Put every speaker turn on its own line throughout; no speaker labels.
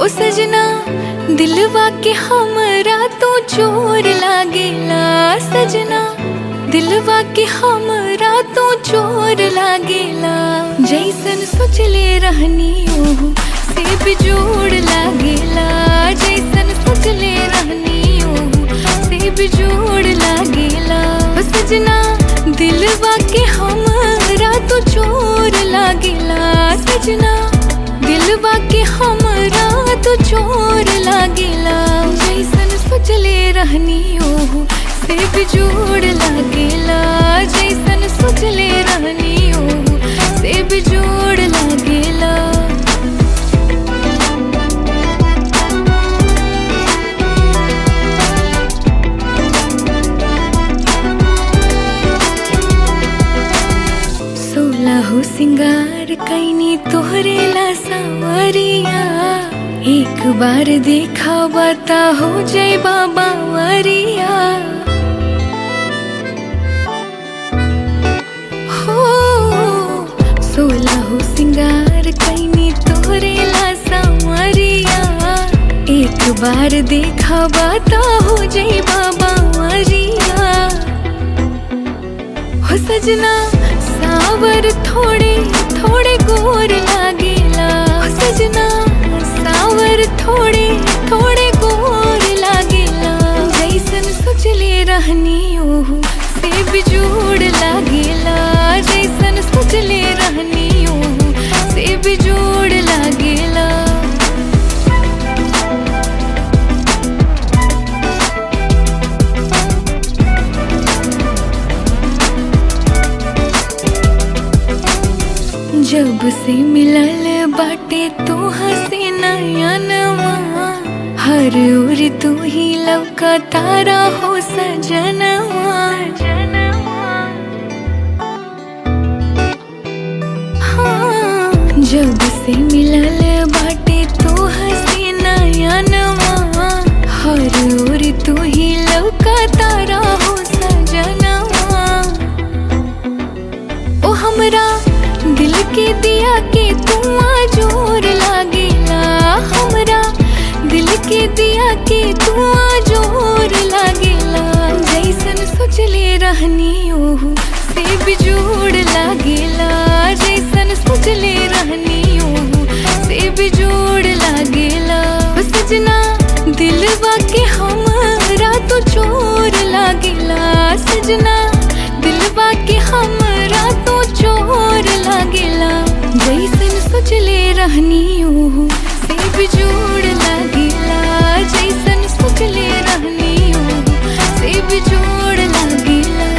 ओ सजना दिलवा के हमरा तो चोर लागेला। सजना दिलवा के हमरा तो चोर लागेला। जैसन सोचले रहनी ओहू से बिजोड़ लागेला। जैसन सोचले रहनी ओहू से बिजोड़ लागेला। ओ सजना दिलवा के हमरा तो चोर लागेला। सजना दिलवा के हमरा तो चोर लागेला। जैसन सोचले रहनी ओहू से बिजोड़ लागेला। जैसन सोचले रहनी ओहू से बिजोड़ लागेला। सोलहो सिंगार कैनी तोहरे ला सावरिया। एक बार देखा बता हो जाए बाबा वरिया। हो सोलहो सिंगार कैनी तोहरे ला सावरिया। एक बार देखा बता हो जाए बाबा वरिया। हो सजना सावर थोड़े थोड़े गोर लागेला। सजना सावर थोड़े थोड़े गोर लागेला। जैसन सोचले रहनी ओहू से बिजोड़ लागेला। जैसन सोचले रहनी ओहू से बिजोड़ लागेला। जब से मिलल बाटे तोहा से नयनवा। हर ओर तू ही लौका तारा हो सजनवा। हाँ जब से मिलल बाटे तोहा से नयनवा। हर ओर तू ही लौका तारा हो सजनवा। ओ हमरा दिल के दिया के धुआं जोर लागेला। हमरा दिल के दिया के धुआं जोर लागेला। जैसन सोचले रहनी ओहू से बिजोड़ लागेला। जैसन सोचले रहनी ओहू से बिजोड़ लागेला। सजना दिलवा के हमरा तो चोर लागेला। सजना दिलवा के हमरा तो चोर लागेला। जैसन सोचले रहनी ओहू से बिजोड़ लागेला। जैसन सोचले रहनी ओहू से बिजोड़ लागेला।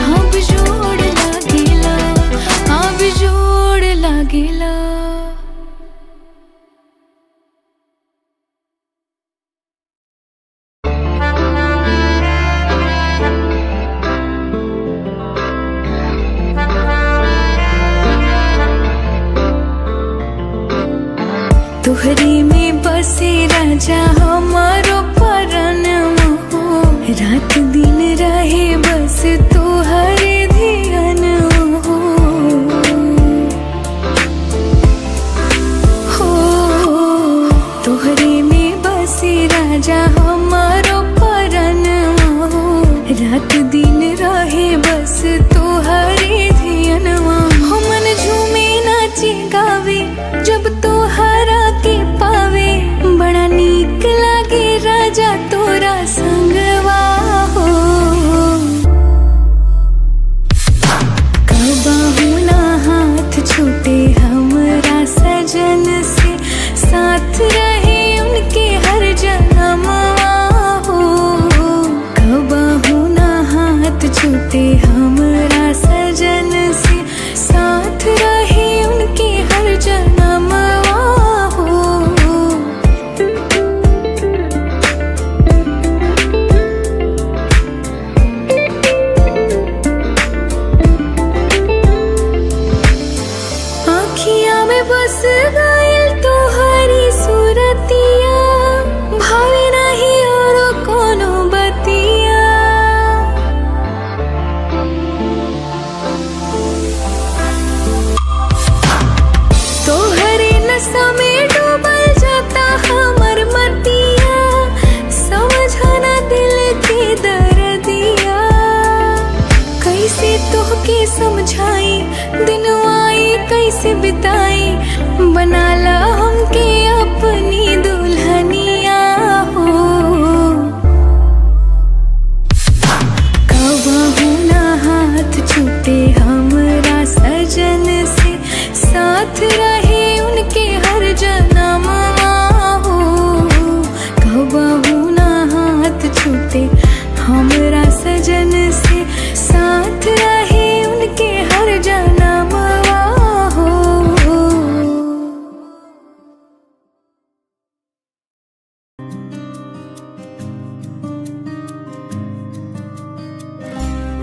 हाँ बिजोड़ लागेला। हाँ बिजोड़ लागेला। तोहरे में बसे राजा हमारो परनवा हो। रात दिन रहे बस तोहरे ध्यानवा हो। तोहरे में बसे राजा हमारो परनवा हो। रात दिन रहे बस तोहरे ध्यानवा हो। मन झूमे नाचे गावे जब तोहरा के पावे। बड़ा नीक लागे राजा तोरा संगवा हो। कबाहू ना हाथ छूटे हमरा सजन से। साथ रहे उनके हर जन्मवा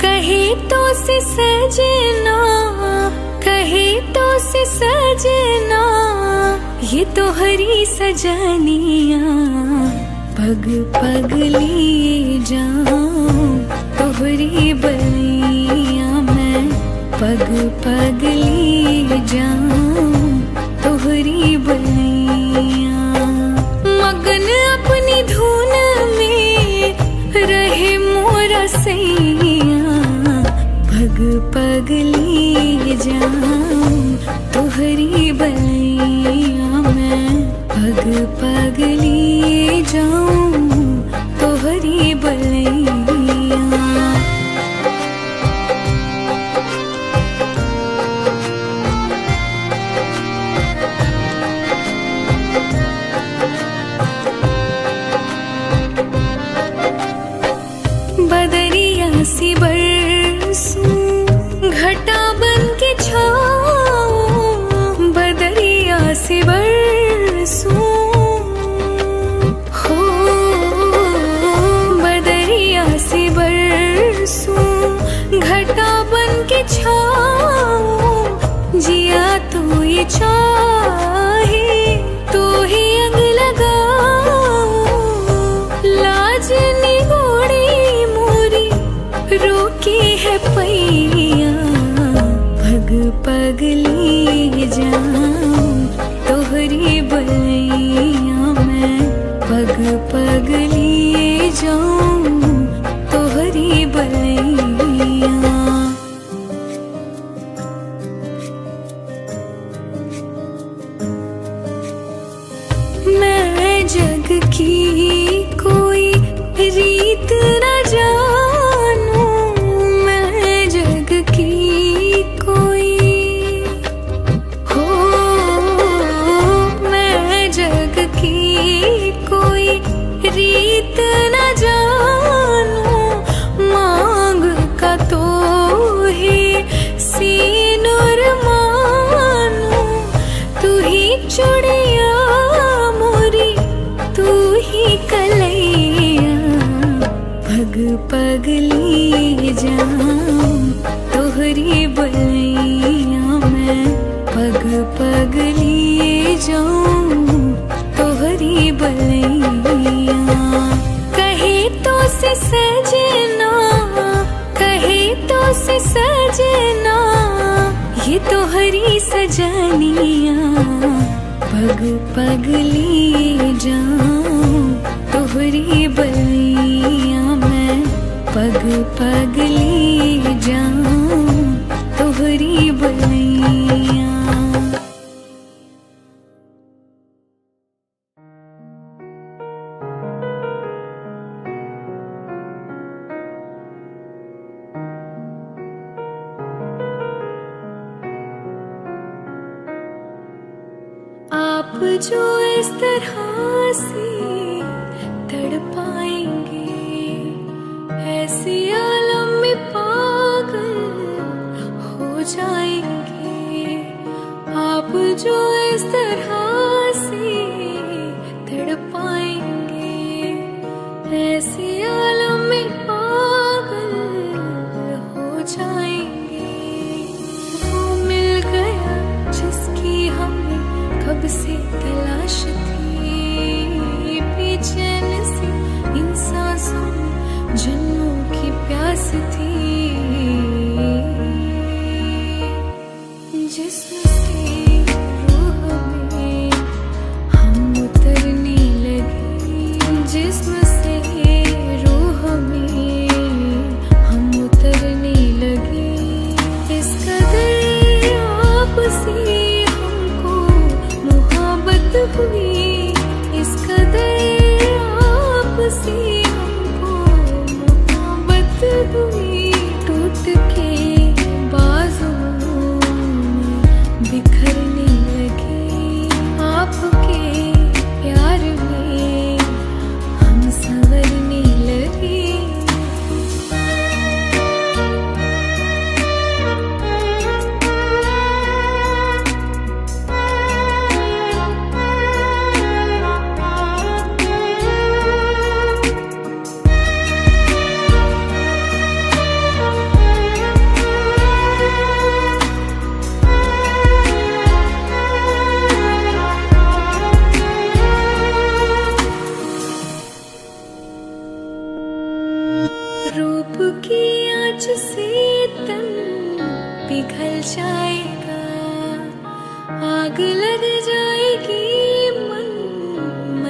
कहे तो से सजना, कहे तो से सजना, ये तो हरी सजनिया। पग पग लिए जाऊं तोहरी बलिया मैं, पग पग लिए जाऊं तोहरी बलिया। मगन अपनी धुन में रहे मोरा सैया, पग पग लिए जाऊं तोहरी बलिया मैं, पग पग लिए जाऊं तोहरी बलिया। बदरिया सी बरसूं घटा बन के छाऊं, बदरिया सी बरसूं हो, बदरिया सी बरसूं घटा बन के छाऊं। जिया तो ये चाहे तो ही अंग लगाऊं, लाज निगोड़ी रोकी है पैया। पग पग लिए जाऊं तोहरी बलिया मैं, पग पग लिए जाऊं तोहरी बलिया। मैं जग की कोई रीत न जानू, मैं जग की कोई हो, मैं जग की कोई रीत न जानू। मांग का तो है सीनुर मानू, तू ही चुड़िया मोरी, तू ही कलैया। पग पग लिए जाऊं तोहरी बलिया मैं, पग पग लिए जाऊं तोहरी बलिया। कहे तो से सजना, कहे तो से सजना, ये तो हरी सजनिया। पग पग लिए जाऊं तोहरी बलिया मैं, पग पग लिए जाऊं तोहरी बलिया। आप जो इस तरह से तड़पाएंगे, ऐसी आलम में पागल हो जाएंगे। आप जो इस तरह से तड़पाएंगे, ऐसी आलम में पागल हो जाएंगे। वो मिल गया जिसकी हमें कब से तलाश थी, बेचैन सी इन सांसों में जन्मों की प्यास थी। जिस्म से रूह में हम उतरने लगे, जिस्म से रूह में हम उतरने लगे। इस कदर आपसे हुई, इस कदर आपसे हमको मोहब्बत हुई। टूट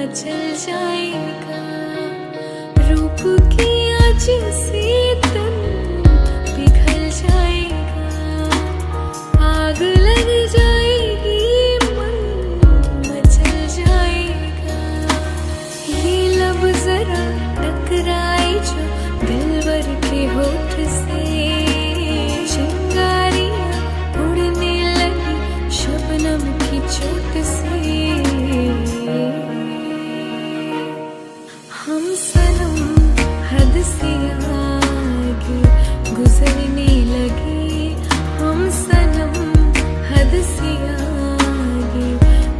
मचल जाएगा। रूप की आज से तन पिघल जाएगा। आग लग जाएगी, मन मचल जाएगा। ये लब जरा टकराए जो दिलवर के होठ से, चिंगारियां उड़ने लगी शबनम की चोट से। हम सनम हद से आगे गुजरने लगे। हम सनम हद से आगे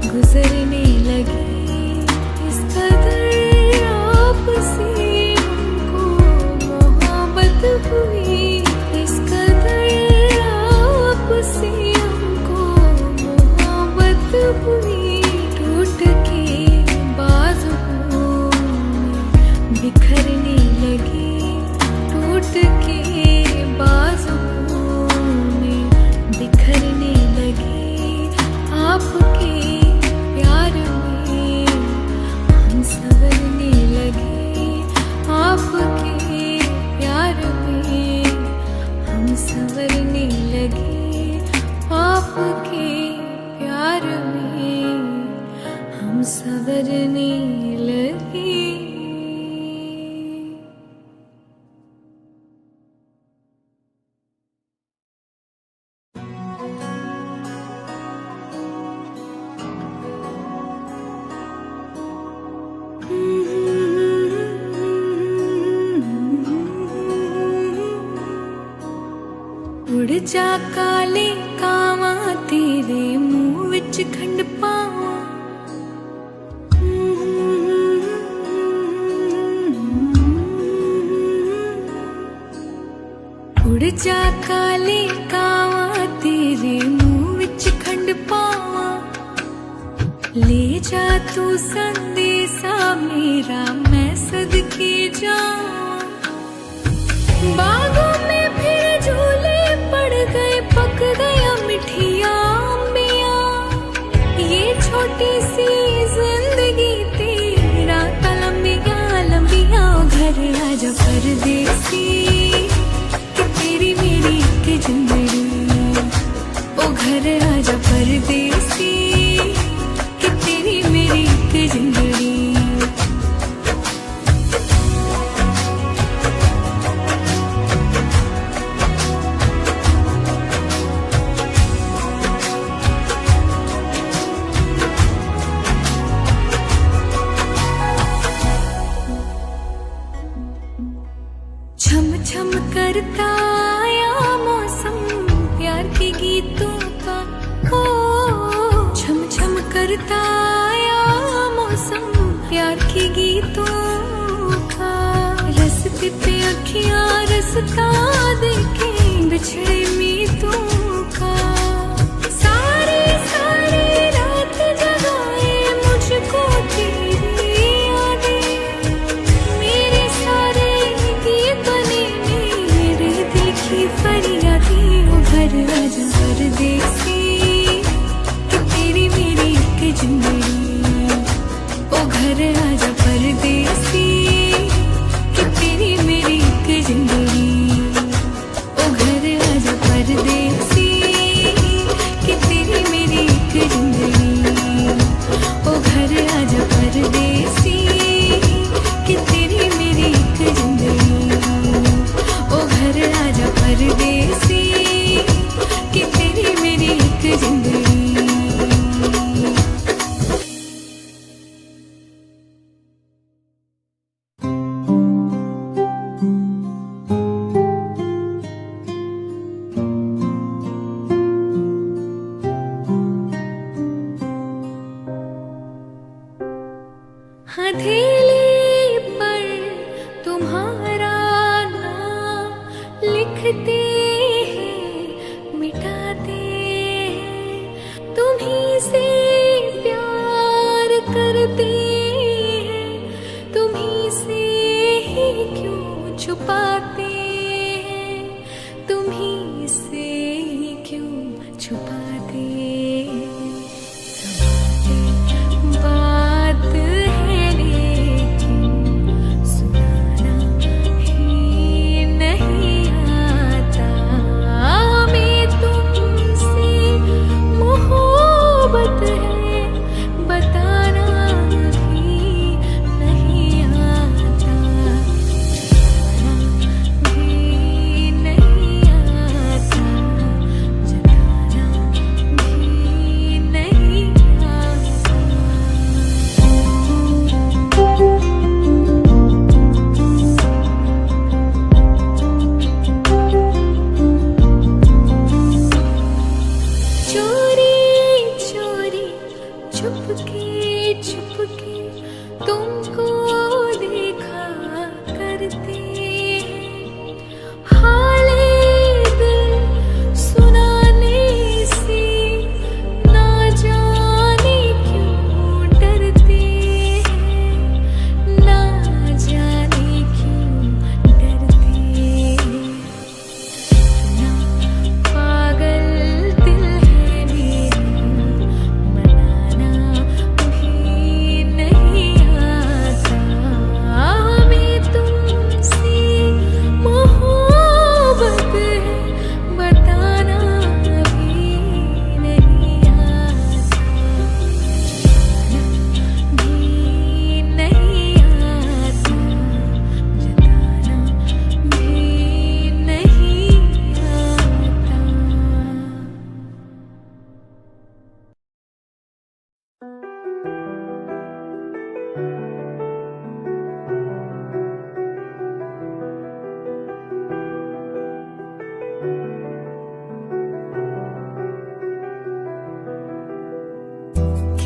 गुजरने लगे। इस कदर आपसे हमको मोहब्बत हुई। इस कदर आपसे हमको मोहब्बत हुई। टूट के बाजुओं में बिखरने लगी। टूट के बाजुओं में बिखरने लगी। आपके प्यार में हम संवरने लगे। आपके प्यार में हम संवरने लगे। आपके प्यार में हम संवरने लगे। उड़ जा काले कावां तेरे मुंह विच खंड पावां। उड़ जा काले कावां तेरे मुंह विच खंड पावां। ले जा तू संदेशा मेरा मैं सदके जावां। बागों में फिर झूले पड़ गए, पक गया मिठिया अंबिया। ये छोटी सी जिंदगी तेरा लंबिया लंबिया। घर आजा परदेसी कि तेरी मेरी एक जिंदड़ी। ओ घर आजा परदेसी कि तेरी मेरी एक जिंदड़ी। छम छम करता आया मौसम प्यार के गीतों का। हो छम छम करता आया मौसम प्यार के गीतों का। रस्ते पे अखियां रस्ता देखे बिछड़े मीतों का। सारी सारी रात जगाए मुझको तेरी यादें। मेरे सारे गीत बने मेरे दिल की फरियादें। वो घर आजा परदेसी कि तेरी मेरी एक जिंदड़ी। ओ घर आजा परदेसी कि तेरी मेरी एक जिंदड़ी। ओ घर आजा परदेसी कि तेरी मेरी एक जिंदड़ी। ओ घर आजा परदेसी कि तेरी मेरी एक जिंदड़ी। ओ घर आजा परदेसी कि तेरी मेरी एक जिंदड़ी। हथेली पर तुम्हारा नाम लिखते हैं मिटाते हैं। तुम्हीं से प्यार करते हैं। तुम्हीं से ही क्यों छुपाते हैं। तुम्हीं से ही क्यों छुपाते हैं। बात है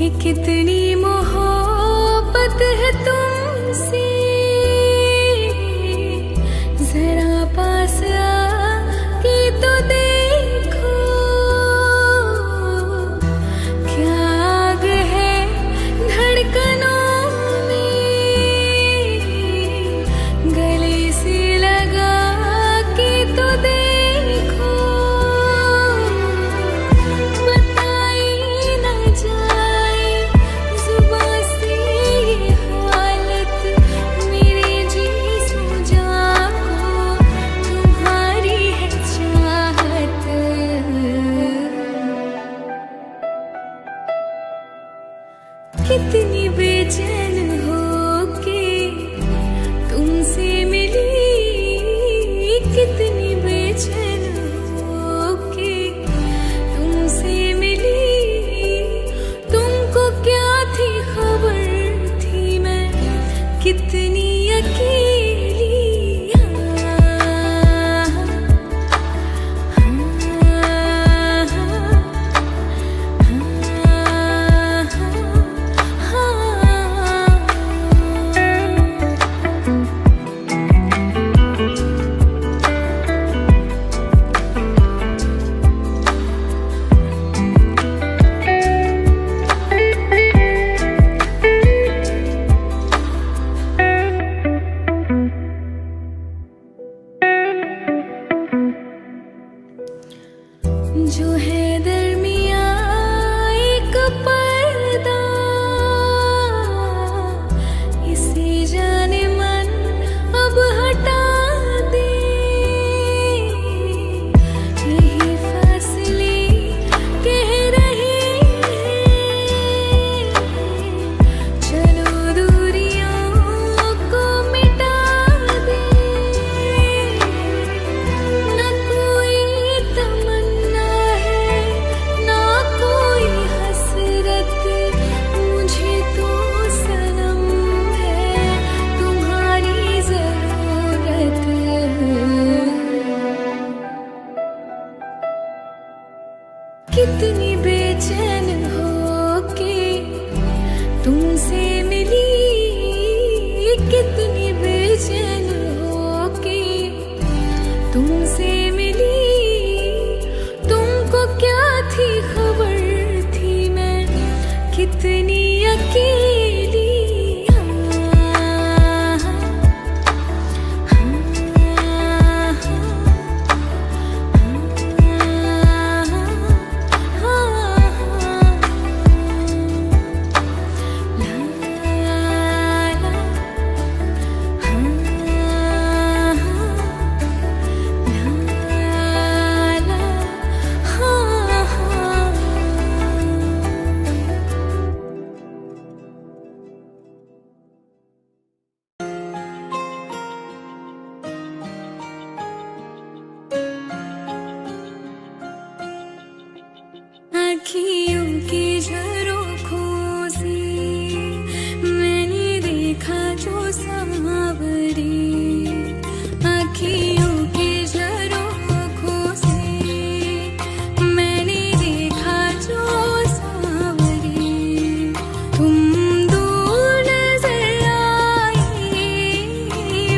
कि कितनी मोहब्बत है तुमसे। जरा पास आके तो देखो, क्या आग है धड़कनों में। गले से लगा के तो देखो, बताई न जाए जुबां से ये हालत। मेरे जिस्म जान को तुम्हारी है चाहत। कितनी बेचैन होके तुमसे मिली, कितनी बेचैन होके तुमसे मिली। तुमको क्या थी खबर, थी मैं कितनी अकेली। जो है दरमियाँ एक पर्दा, इसे जाने मन अब हटा दे। यही फासले कह रहे हैं, चलो दूरियों को मिटा दे। न कोई तमन्ना है, ना कोई हसरत। मुझे तो सनम है तुम्हारी जरूरत। कितनी बेचैन होके तुमसे मिली, कितनी बेचैन होके तुमसे मिली। तुमको क्या थी खबर, थी मैं कितनी अकेली। आँखियों की झरोखों से मैंने देखा जो सांवरी। आँखियों की झरोखों से मैंने देखा जो सांवरी। तुम दूर नजर आए,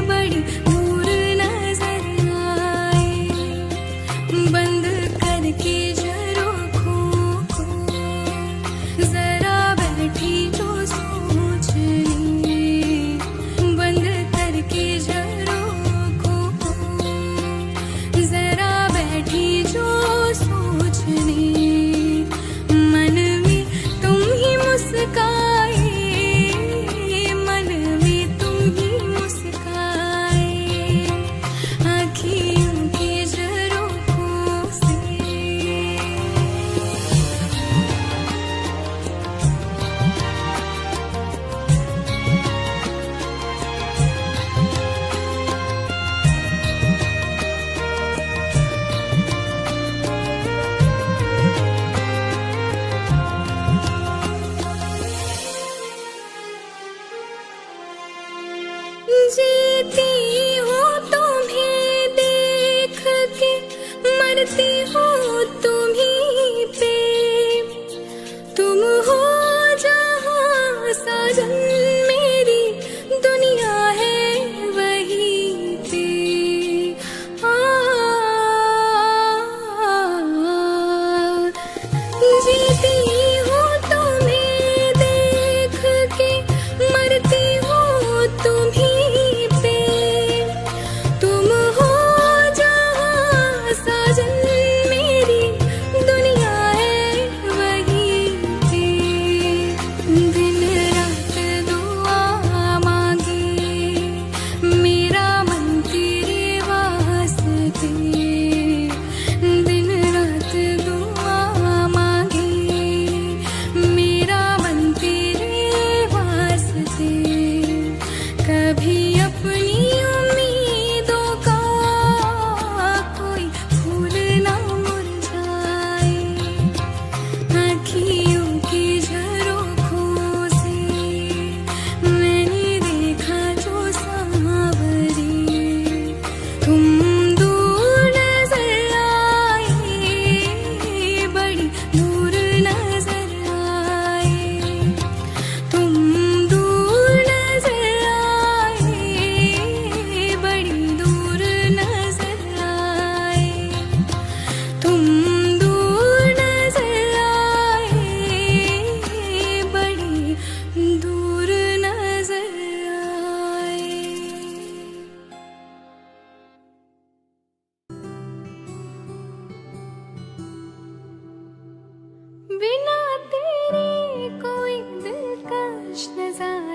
बड़ी दूर नजर आए। बंद करके जरा बैठी जो सोचने, बंद करके झरोखों को। जरा बैठी जो सोचने, मन में तुम ही मुस्काए, मन में तुम ही मुस्काए। आँखियों के झरोखों से जीती हूँ तुम्हें देख के, मरती हूँ तुम्हीं पे। तुम हो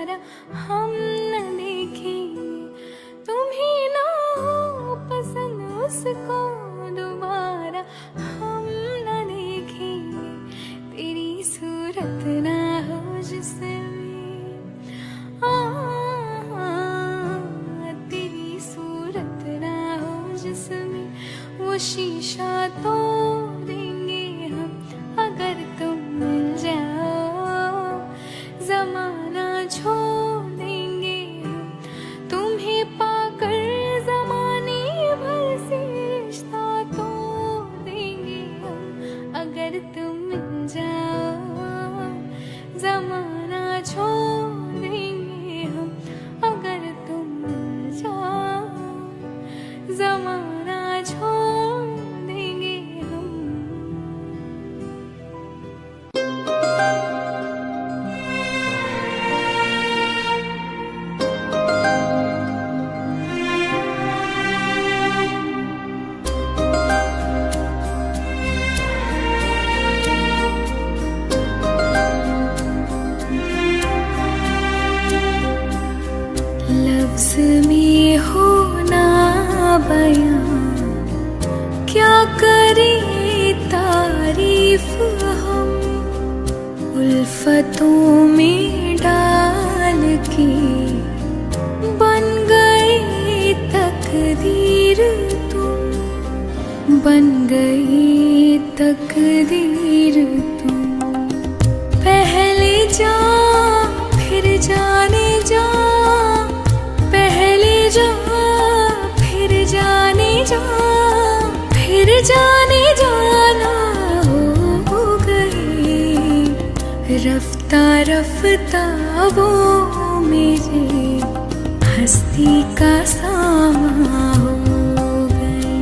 दोबारा हम न देखेंगे, तुम्हें ना हो पसंद उसको दोबारा हम न देखेंगे, तेरी सूरत ना हो जिसमें तेरी सूरत ना हो जिसमें, वो शीशा तोड़ देंगे हम अगर तुम मिल जाओ, जमाना छोड़ देंगे हम तुम्हें पाकर, जमाने भर से रिश्ता तोड़ देंगे हम अगर तुम मिल जाओ, जमाना छोड़ देंगे हम अगर तुम मिल जाओ, जमाना छोड़ देंगे हम। लफ्ज़ में हो ना बयां, क्या करे तारीफ हम, उल्फतों में डाल के बन गए तकदीर तुम, बन गए तकदीर तुम, पहले जा फिर जाने जा, पहले जा फिर जाने जा, फिर जाने जाना हो गए, रफ्ता रफ्ता वो मेरे हस्ती का सामा हो गए,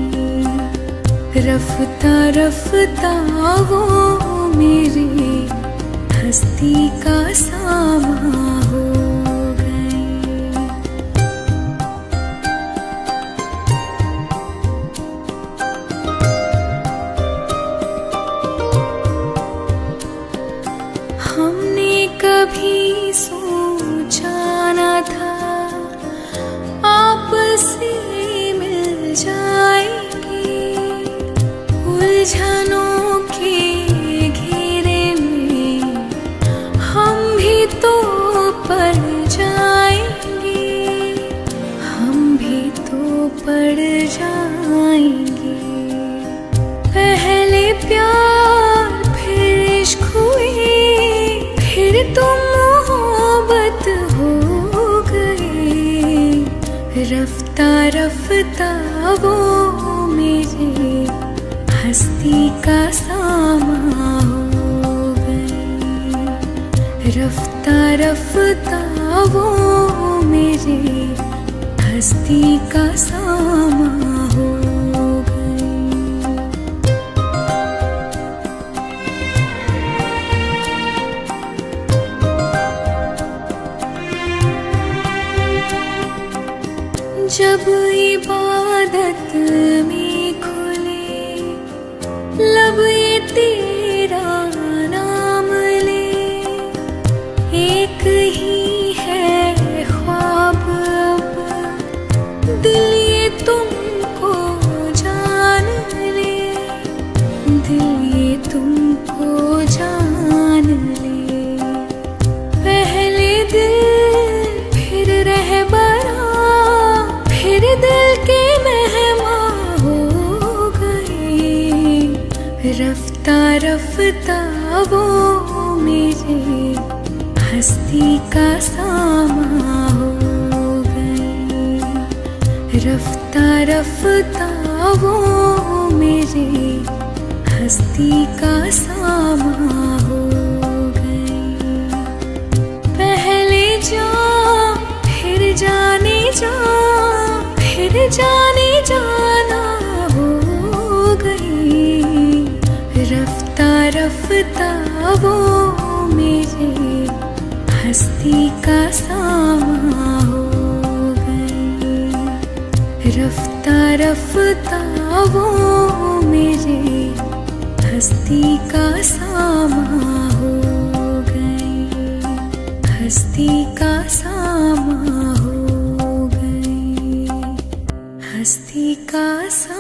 रफ्ता रफ्ता वो मेरे हस्ती का सामा हो गए। हमने कभी सोचा न था आपस से मिल जाएंगे, उलझनों के घेरे में हम भी तो पड़ जाएंगे, हम भी तो पड़ जाएंगे, पहले प्यार फिर इश्क हुए, फिर तुम मोहब्बत हो गए, रफ्ता रफ्ता वो मेरे हस्ती का सामा हो गए, रफ्ता रफ्ता वो मेरे हस्ती का सामा हो गए। जब इबादत में खुले लब ये तेरा नाम ले, एक ही है ख्वाब अब दिल ये तुमको जान ले, दिल ये तुमको जान ले, पहले दिल फिर रहबरा, फिर दिल के मेहमान हो गए, रफ्ता रफ्ता वो मेरे हस्ती का सामा हो गए, रफ्ता रफ्ता वो मेरे हस्ती का सामा हो गए, पहले जा फिर जाने जा, फिर जाने जाना हो गई, रफ्ता रफ्ता वो मेरे हस्ती का सामा हो गई, रफ्ता रफ्ता वो मेरे हस्ती का सामा हो गई, हस्ती का का सा